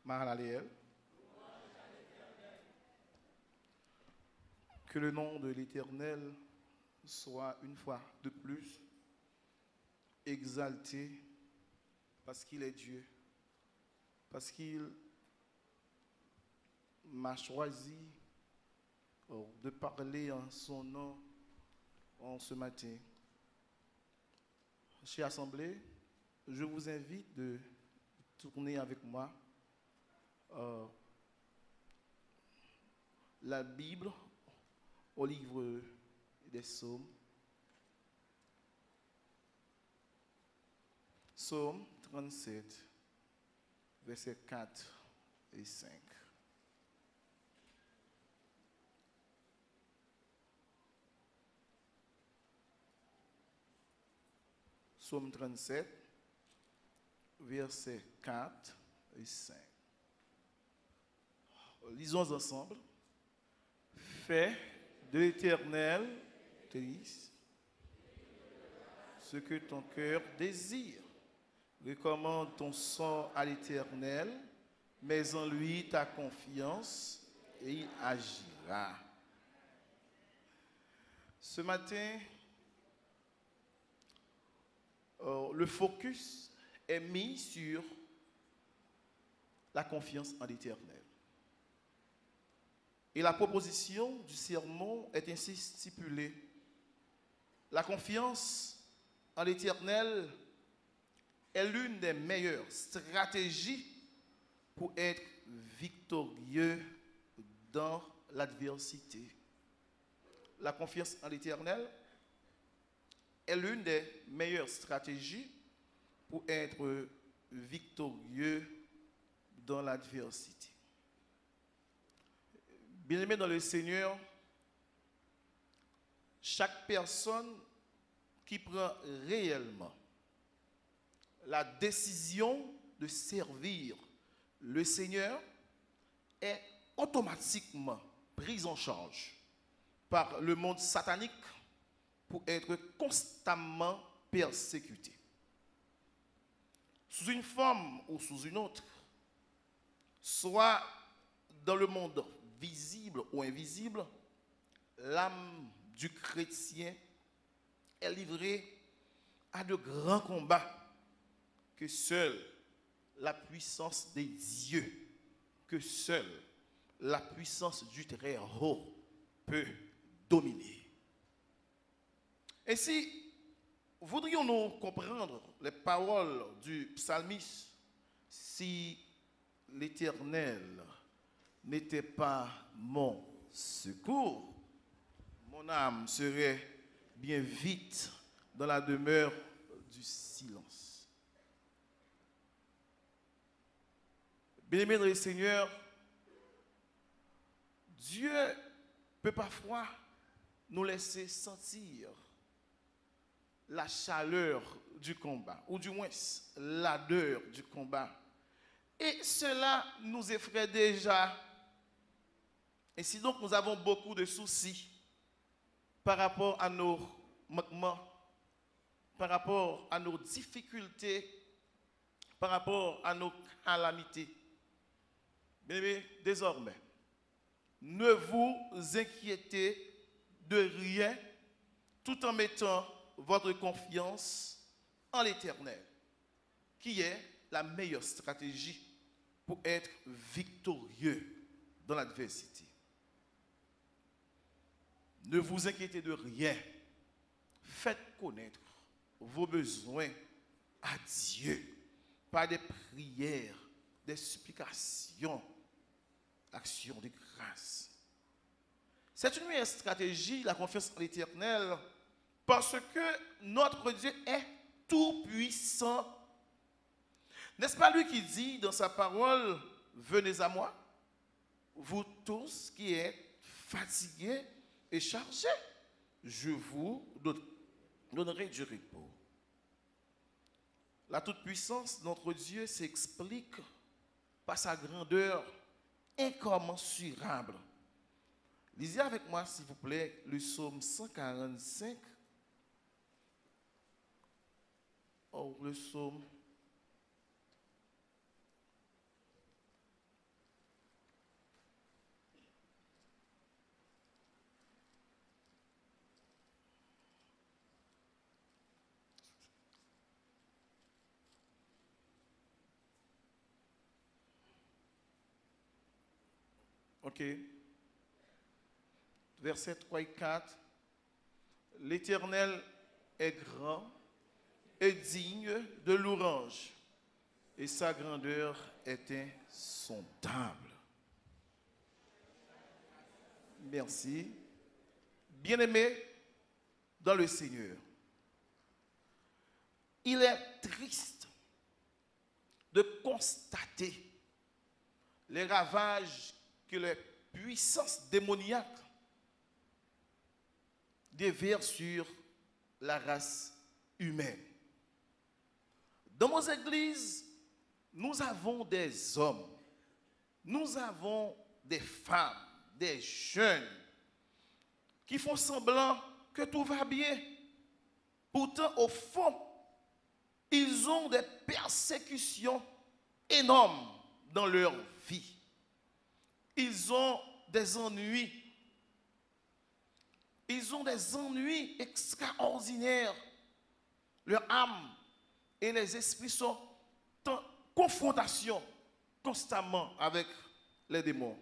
Mahalaleel. Que le nom de l'Éternel soit une fois de plus exalté parce qu'il est Dieu, parce qu'il m'a choisi de parler en son nom en ce matin. Chère Assemblée, je vous invite de tourner avec moi la Bible au livre des Psaumes. Psaume 37, versets 4 et 5. Psaume 37, versets 4 et 5. Lisons ensemble. Fais de l'Éternel ce que ton cœur désire. Recommande ton sort à l'Éternel, mets en lui ta confiance et il agira. Ce matin, le focus est mis sur la confiance en l'Éternel. Et la proposition du sermon est ainsi stipulée. La confiance en l'Éternel est l'une des meilleures stratégies pour être victorieux dans l'adversité. La confiance en l'Éternel est l'une des meilleures stratégies pour être victorieux dans l'adversité. Bien-aimés dans le Seigneur, chaque personne qui prend réellement la décision de servir le Seigneur est automatiquement prise en charge par le monde satanique pour être constamment persécuté. Sous une forme ou sous une autre, soit dans le monde visible ou invisible, l'âme du chrétien est livrée à de grands combats que seule la puissance des dieux, que seule la puissance du Très-Haut peut dominer. Ainsi, voudrions-nous comprendre les paroles du psalmiste si l'Éternel n'était pas mon secours, mon âme serait bien vite dans la demeure du silence. Bien-aimés dans le Seigneur, Dieu peut parfois nous laisser sentir la chaleur du combat, ou du moins l'ardeur du combat. Et cela nous effraie déjà. Ainsi donc, nous avons beaucoup de soucis par rapport à nos manquements, par rapport à nos difficultés, par rapport à nos calamités. Mais désormais, ne vous inquiétez de rien tout en mettant votre confiance en l'Éternel, qui est la meilleure stratégie pour être victorieux dans l'adversité. Ne vous inquiétez de rien. Faites connaître vos besoins à Dieu par des prières, des supplications, actions de grâce. C'est une meilleure stratégie, la confiance en l'Éternel, parce que notre Dieu est tout-puissant. N'est-ce pas lui qui dit dans sa parole, « Venez à moi, vous tous qui êtes fatigués et chargés, je vous donnerai du repos. » La toute-puissance de notre Dieu s'explique par sa grandeur incommensurable. Lisez avec moi, s'il vous plaît, le psaume 145. Le psaume OK. Versets 3 et 4. L'Éternel est grand et digne de louange, et sa grandeur est insondable. Merci. Bien-aimés dans le Seigneur, il est triste de constater les ravages que les puissances démoniaques déversent sur la race humaine. Dans nos églises, nous avons des hommes, nous avons des femmes, des jeunes qui font semblant que tout va bien. Pourtant, au fond, ils ont des persécutions énormes dans leur vie. Ils ont des ennuis. Ils ont des ennuis extraordinaires. Leur âme et les esprits sont en confrontation constamment avec les démons.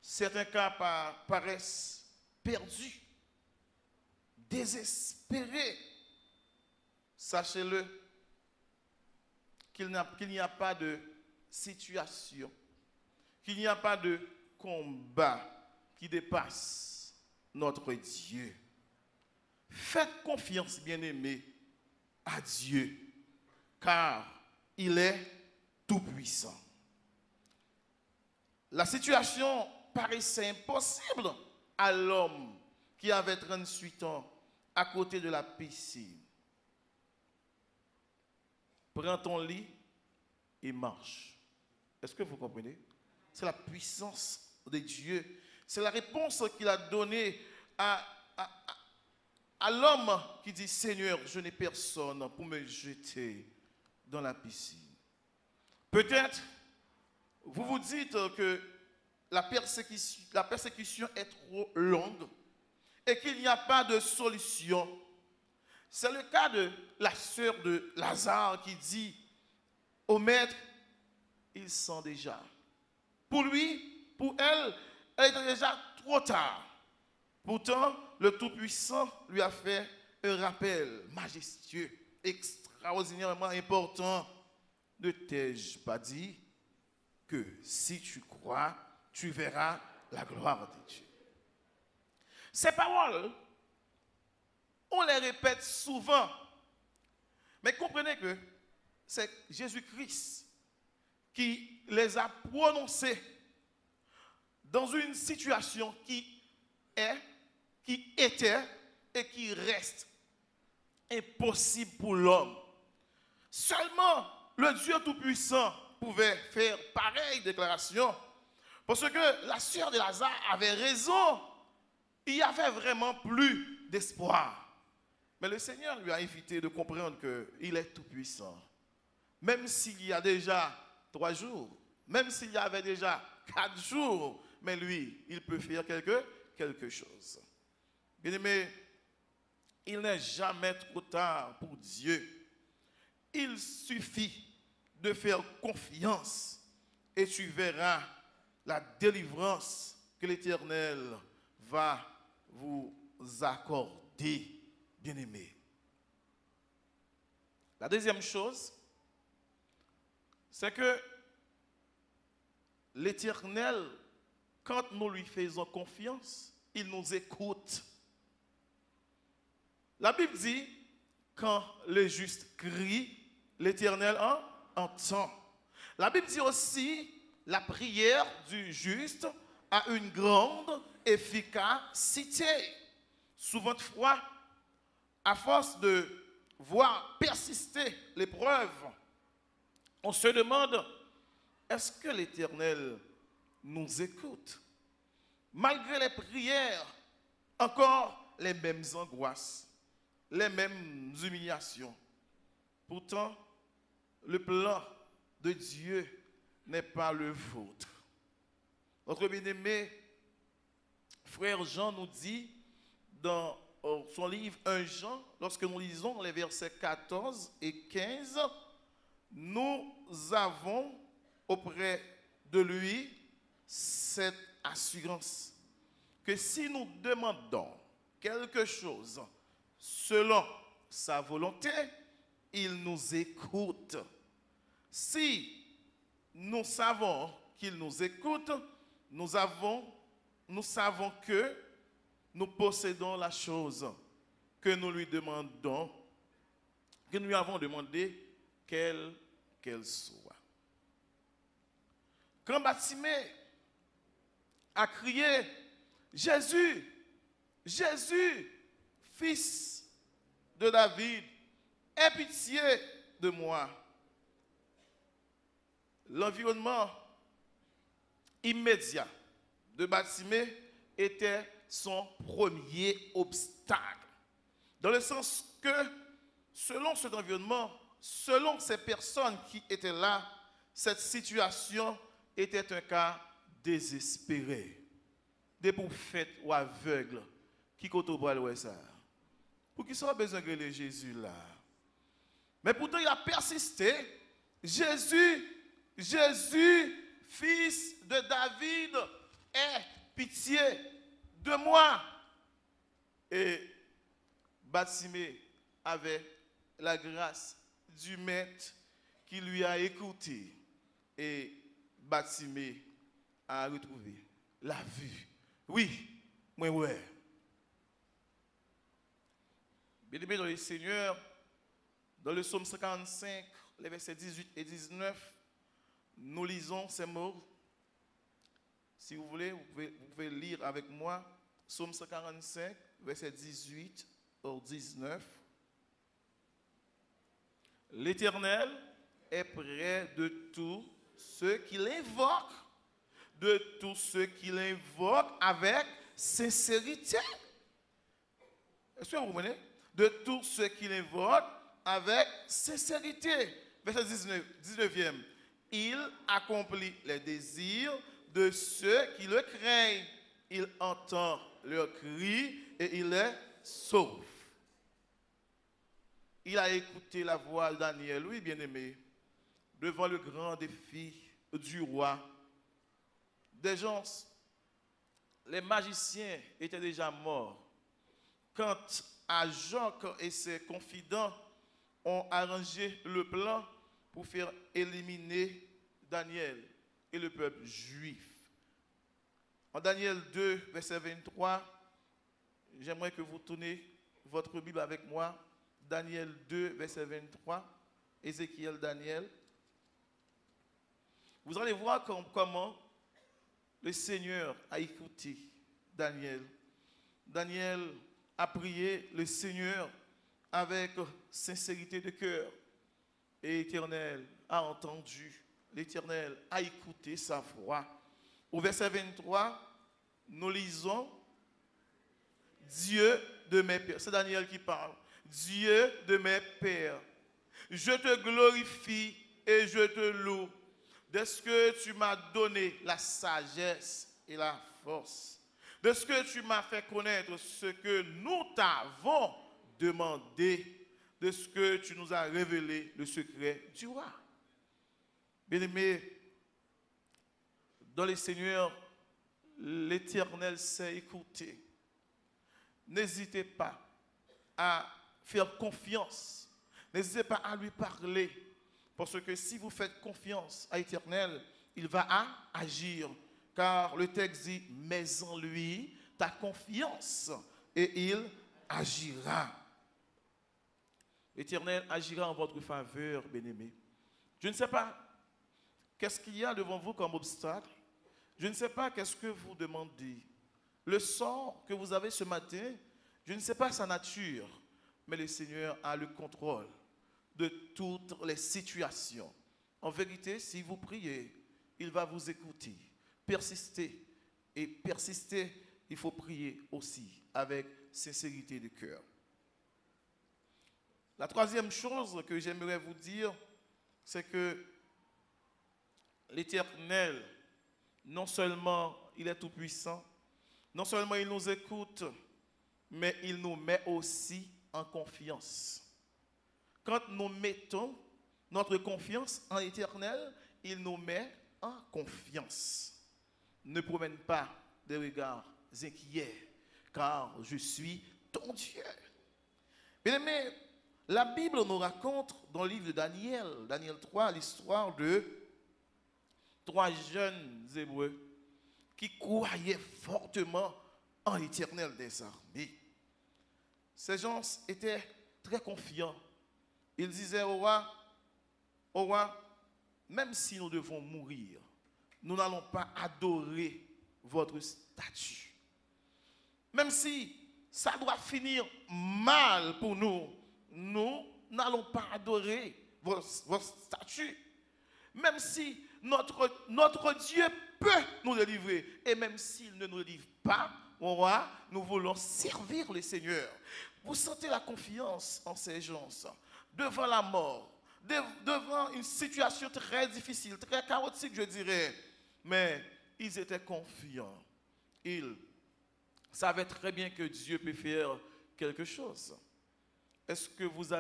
Certains cas paraissent perdus, désespérés. Sachez-le qu'il n'y a pas de situation, qu'il n'y a pas de combat qui dépasse notre Dieu. Faites confiance, bien-aimés, à Dieu, car il est tout-puissant. La situation paraissait impossible à l'homme qui avait 38 ans à côté de la piscine. Prends ton lit et marche. Est-ce que vous comprenez? C'est la puissance de Dieu. C'est la réponse qu'il a donnée à l'homme qui dit, Seigneur, je n'ai personne pour me jeter dans la piscine. Peut-être, vous vous dites que la persécution est trop longue et qu'il n'y a pas de solution. C'est le cas de la sœur de Lazare qui dit au maître, il sent déjà. Pour lui, pour elle, elle était déjà trop tard. Pourtant, le Tout-Puissant lui a fait un rappel majestueux, extraordinairement important. Ne t'ai-je pas dit que si tu crois, tu verras la gloire de Dieu. Ces paroles, on les répète souvent, mais comprenez que c'est Jésus-Christ qui les a prononcées dans une situation qui était et qui reste impossible pour l'homme. Seulement le Dieu Tout-Puissant pouvait faire pareille déclaration, parce que la sœur de Lazare avait raison. Il n'y avait vraiment plus d'espoir. Mais le Seigneur lui a invité de comprendre qu'il est tout-puissant. Même s'il y a déjà 3 jours, même s'il y avait déjà 4 jours, mais lui, il peut faire quelque chose. Bien-aimé, il n'est jamais trop tard pour Dieu. Il suffit de faire confiance et tu verras la délivrance que l'Éternel va vous accorder, bien-aimés. La deuxième chose, c'est que l'Éternel, quand nous lui faisons confiance, il nous écoute. La Bible dit, quand le juste crie, l'Éternel entend. La Bible dit aussi, la prière du juste a une grande efficacité. Souvent de fois, à force de voir persister l'épreuve, on se demande, est-ce que l'Éternel nous écoute? Malgré les prières, encore les mêmes angoisses, les mêmes humiliations. Pourtant, le plan de Dieu n'est pas le vôtre. Notre bien-aimé frère Jean nous dit dans son livre 1 Jean, lorsque nous lisons les versets 14 et 15, nous avons auprès de lui cette assurance que si nous demandons quelque chose selon sa volonté, il nous écoute. Si nous savons qu'il nous écoute, nous savons que nous possédons la chose que nous lui demandons, que nous lui avons demandé, quelle qu'elle soit. Quand Bartimée a crié, Jésus, Jésus, fils de David, aie pitié de moi. L'environnement immédiat de Bartimée était son premier obstacle. Dans le sens que, selon cet environnement, selon ces personnes qui étaient là, cette situation était un cas désespéré. Des prophètes ou aveugles qui côtoient ça. Pour qui sera besoin de Jésus là? Mais pourtant, il a persisté. Jésus, Jésus, fils de David, aie pitié de moi. Et Bartimée avait la grâce du maître qui lui a écouté. Et Bartimée a retrouvé la vue. Oui, moi, ouais. Bien-aimés dans le Seigneur, dans le psaume 145, les versets 18 et 19, nous lisons ces mots. Si vous voulez, vous pouvez lire avec moi. Psaume 145, versets 18 au 19. L'Éternel est près de tous ceux qui l'invoquent, de tous ceux qui l'invoquent avec sincérité. Est-ce que vous comprenez? De tous ceux qui l'invoquent avec sincérité. Verset 19e. Il accomplit les désirs de ceux qui le craignent. Il entend leurs cris et il les sauve. Il a écouté la voix de Daniel, oui, bien-aimé, devant le grand défi du roi. Des gens, les magiciens étaient déjà morts. Quand Jacques et ses confidents ont arrangé le plan pour faire éliminer Daniel et le peuple juif. En Daniel 2, verset 23, j'aimerais que vous tournez votre Bible avec moi. Daniel 2, verset 23, Ézéchiel, Daniel. Vous allez voir comment le Seigneur a écouté Daniel. Daniel a prié le Seigneur avec sincérité de cœur. Et l'Éternel a entendu, l'Éternel a écouté sa voix. Au verset 23, nous lisons Dieu de mes pères. C'est Daniel qui parle. Dieu de mes pères, je te glorifie et je te loue de ce que tu m'as donné la sagesse et la force, de ce que tu m'as fait connaître ce que nous t'avons demandé, de ce que tu nous as révélé le secret du roi. Bien-aimés, dans les Seigneurs, l'Éternel sait écouter. N'hésitez pas à faire confiance. N'hésitez pas à lui parler. Parce que si vous faites confiance à l'Éternel, il va agir. Car le texte dit, mets en lui ta confiance et il agira. L'Éternel agira en votre faveur, bien-aimés. Je ne sais pas qu'est-ce qu'il y a devant vous comme obstacle. Je ne sais pas qu'est-ce que vous demandez. Le sort que vous avez ce matin, je ne sais pas sa nature, mais le Seigneur a le contrôle de toutes les situations. En vérité, si vous priez, il va vous écouter. Persistez. Et persister, il faut prier aussi avec sincérité de cœur. La troisième chose que j'aimerais vous dire, c'est que l'Éternel, non seulement il est tout-puissant, non seulement il nous écoute, mais il nous met aussi en confiance. Quand nous mettons notre confiance en l'Éternel, il nous met en confiance. ne promène pas des regards inquiets, car je suis ton Dieu. Bien aimé, la Bible nous raconte dans le livre de Daniel, Daniel 3, l'histoire de 3 jeunes Hébreux qui croyaient fortement en l'Éternel des armées. Ces gens étaient très confiants. Ils disaient au roi, même si nous devons mourir, nous n'allons pas adorer votre statue. Même si ça doit finir mal pour nous, nous n'allons pas adorer votre statue. Même si notre Dieu peut nous délivrer, et même s'il ne nous délivre pas, mon roi, nous voulons servir le Seigneur. Vous sentez la confiance en ces gens, devant la mort, devant une situation très difficile, très chaotique, je dirais. Mais ils étaient confiants. Ils savaient très bien que Dieu peut faire quelque chose. Est-ce que vous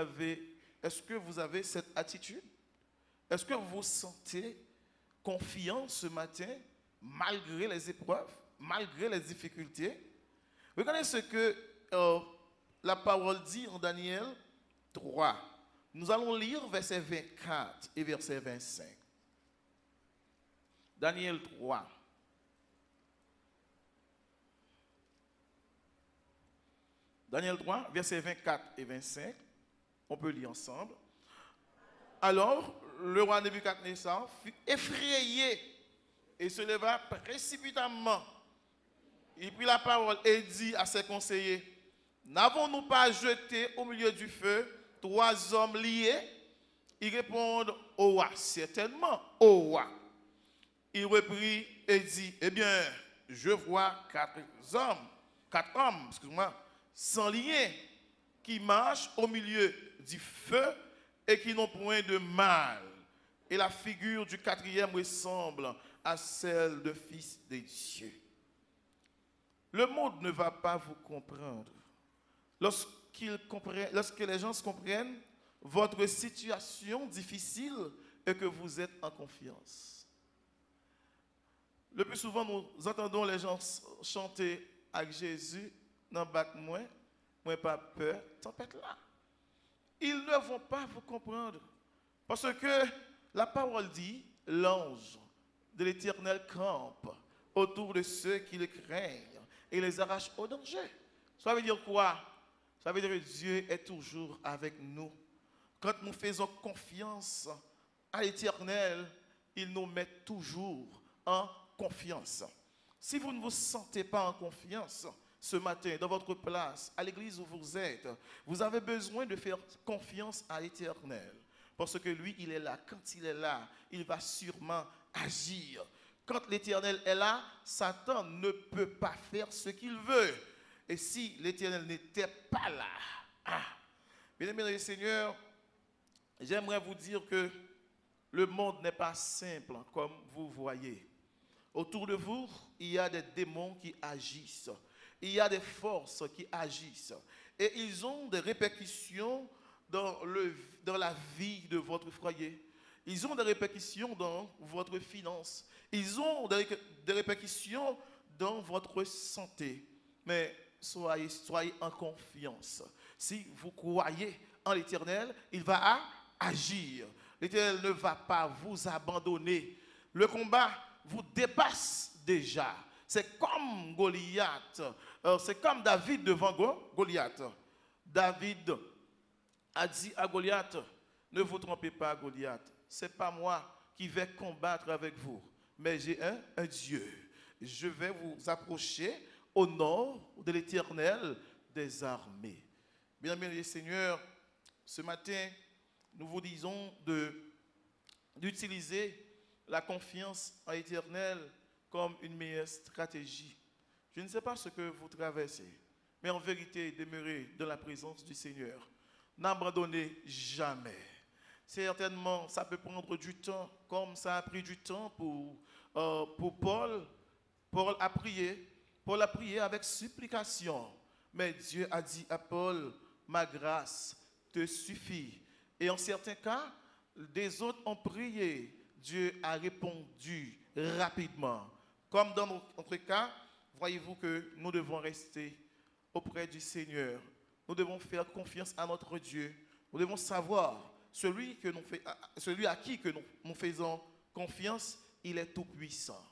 avez cette attitude? Est-ce que vous vous sentez confiant ce matin, malgré les épreuves, malgré les difficultés? Regardez ce que la parole dit en Daniel 3. Nous allons lire verset 24 et verset 25. Daniel 3. Daniel 3, versets 24 et 25. On peut lire ensemble. Alors, le roi Nebuchadnezzar fut effrayé et se leva précipitamment. Il prit la parole et dit à ses conseillers, n'avons-nous pas jeté au milieu du feu 3 hommes liés? Ils répondent au roi, certainement au roi. Il reprit et dit, eh bien, je vois 4 hommes, sans lien, qui marchent au milieu du feu et qui n'ont point de mal. Et la figure du 4e ressemble à celle de fils de Dieu. Le monde ne va pas vous comprendre. Lorsque les gens comprennent votre situation difficile et que vous êtes en confiance. Le plus souvent, nous entendons les gens chanter avec Jésus, dans bac moins pas peur, tempête là. Ils ne vont pas vous comprendre. Parce que la parole dit, l'ange de l'Éternel campe autour de ceux qui le craignent et les arrache au danger. Ça veut dire quoi? Ça veut dire que Dieu est toujours avec nous. Quand nous faisons confiance à l'Éternel, il nous met toujours en confiance. Si vous ne vous sentez pas en confiance ce matin, dans votre place, à l'église où vous êtes, vous avez besoin de faire confiance à l'Éternel. Parce que lui, il est là. Quand il est là, il va sûrement agir. Quand l'Éternel est là, Satan ne peut pas faire ce qu'il veut. Et si l'Éternel n'était pas là, bien-aimés le Seigneur, j'aimerais vous dire que le monde n'est pas simple comme vous voyez. Autour de vous, il y a des démons qui agissent. Il y a des forces qui agissent. Et ils ont des répercussions dans la vie de votre foyer. Ils ont des répercussions dans votre finance. Ils ont des répercussions dans votre santé. Mais soyez en confiance. Si vous croyez en l'Éternel, il va agir. L'Éternel ne va pas vous abandonner. Le combat vous dépasse déjà. C'est comme Goliath. C'est comme David devant Goliath. David a dit à Goliath, ne vous trompez pas Goliath. Ce n'est pas moi qui vais combattre avec vous. Mais j'ai un Dieu. Je vais vous approcher au nord de l'Éternel des armées. Bien-aimés Seigneur, ce matin, nous vous disons d'utiliser la confiance en l'Éternel comme une meilleure stratégie. Je ne sais pas ce que vous traversez, mais en vérité, demeurez dans la présence du Seigneur. N'abandonnez jamais. Certainement, ça peut prendre du temps, comme ça a pris du temps pour Paul. Paul a prié avec supplication. Mais Dieu a dit à Paul, ma grâce te suffit. Et en certains cas, des autres ont prié. Dieu a répondu rapidement. Comme dans notre cas, voyez-vous que nous devons rester auprès du Seigneur. Nous devons faire confiance à notre Dieu. Nous devons savoir, celui à qui que nous faisons confiance, il est tout puissant.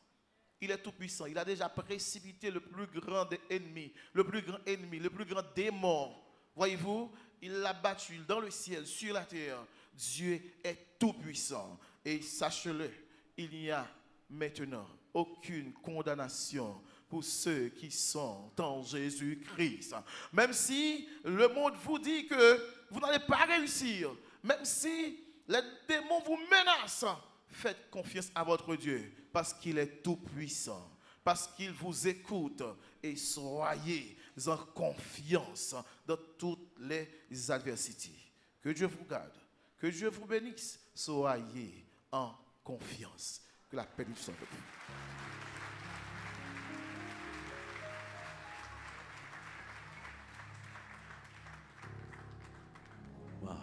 Il est tout puissant. Il a déjà précipité le plus grand des ennemis, le plus grand démon. Voyez-vous, il l'a battu dans le ciel, sur la terre. Dieu est tout puissant. Et sachez-le, il n'y a maintenant aucune condamnation pour ceux qui sont en Jésus-Christ. Même si le monde vous dit que vous n'allez pas réussir, même si les démons vous menacent, faites confiance à votre Dieu parce qu'il est tout puissant, parce qu'il vous écoute et soyez en confiance dans toutes les adversités. Que Dieu vous garde, que Dieu vous bénisse, soyez en confiance. Que la paix du Saint soit avec vous.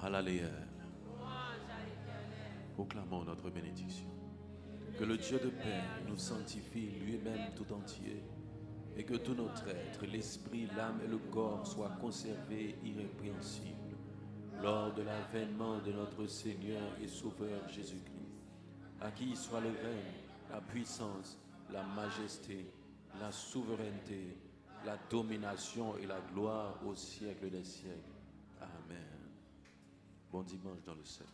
Alléluia. Proclamons notre bénédiction. Que le Dieu de paix nous sanctifie lui-même tout entier et que tout notre être, l'esprit, l'âme et le corps soient conservés irrépréhensibles lors de l'avènement de notre Seigneur et Sauveur Jésus-Christ. À qui soit le règne, la puissance, la majesté, la souveraineté, la domination et la gloire au siècle des siècles. Amen. Bon dimanche dans le Seigneur.